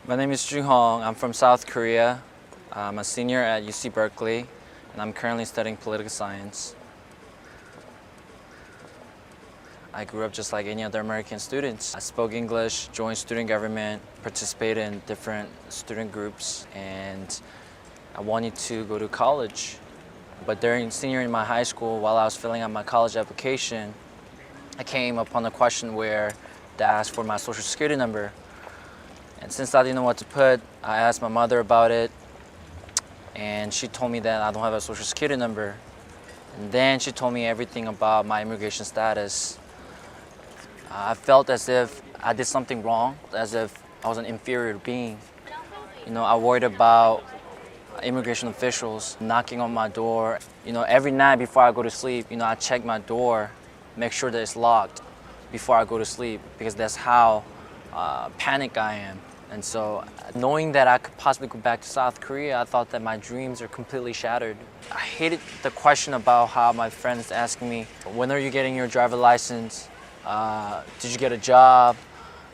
My name is Jung Hong. I'm from South Korea. I'm a senior at UC Berkeley, and I'm currently studying political science. I grew up just like any other American students. I spoke English, joined student government, participated in different student groups, and I wanted to go to college. But during senior in my high school, while I was filling out my college application, I came upon a question where they asked for my social security number. And since I didn't know what to put, I asked my mother about it, and she told me that I don't have a social security number. And then she told me everything about my immigration status. I felt as if I did something wrong, as if I was an inferior being. I worried about immigration officials knocking on my door. Every night before I go to sleep, I check my door, make sure that it's locked before I go to sleep, because that's how panicked I am. And so knowing that I could possibly go back to South Korea, I thought that my dreams are completely shattered. I hated the question about how my friends asking me, when are you getting your driver license? Did you get a job?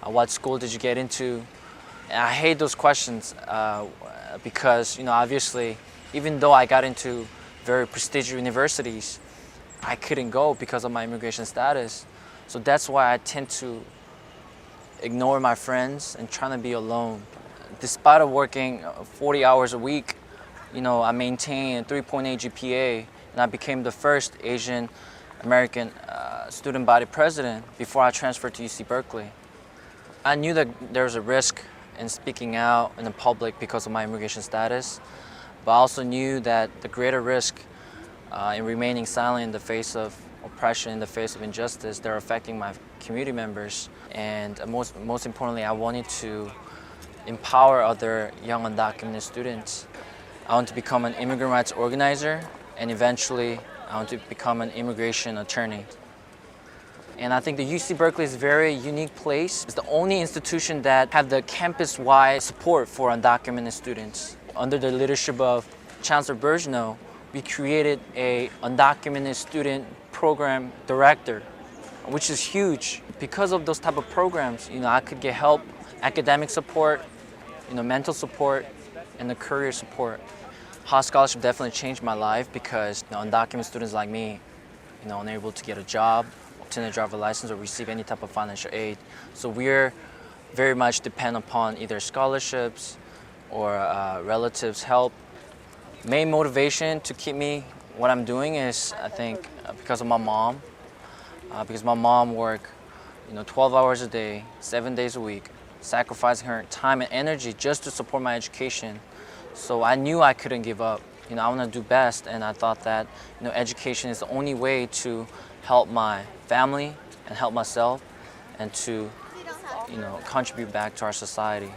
What school did you get into? And I hate those questions because, obviously, even though I got into very prestigious universities, I couldn't go because of my immigration status. So that's why I tend to ignore my friends and trying to be alone. Despite of working 40 hours a week, I maintained a 3.8 GPA, and I became the first Asian American student body president before I transferred to UC Berkeley. I knew that there was a risk in speaking out in the public because of my immigration status, but I also knew that the greater risk in remaining silent in the face of oppression, in the face of injustice, they're affecting my community members. And most importantly, I wanted to empower other young undocumented students. I want to become an immigrant rights organizer, and eventually I want to become an immigration attorney. And I think the UC Berkeley is a very unique place. It's the only institution that have the campus-wide support for undocumented students. Under the leadership of Chancellor Bergeno, we created a undocumented student program director, which is huge. Because of those type of programs, I could get help, academic support, mental support, and the career support. Haas Scholarship definitely changed my life because undocumented students like me, unable to get a job, obtain a driver license, or receive any type of financial aid. So we're very much dependent upon either scholarships or relatives' help. Main motivation to keep me what I'm doing is, I think, because of my mom. Because my mom worked 12 hours a day, 7 days a week, sacrificing her time and energy just to support my education. So I knew I couldn't give up. I want to do best, and I thought that education is the only way to help my family and help myself, and to contribute back to our society.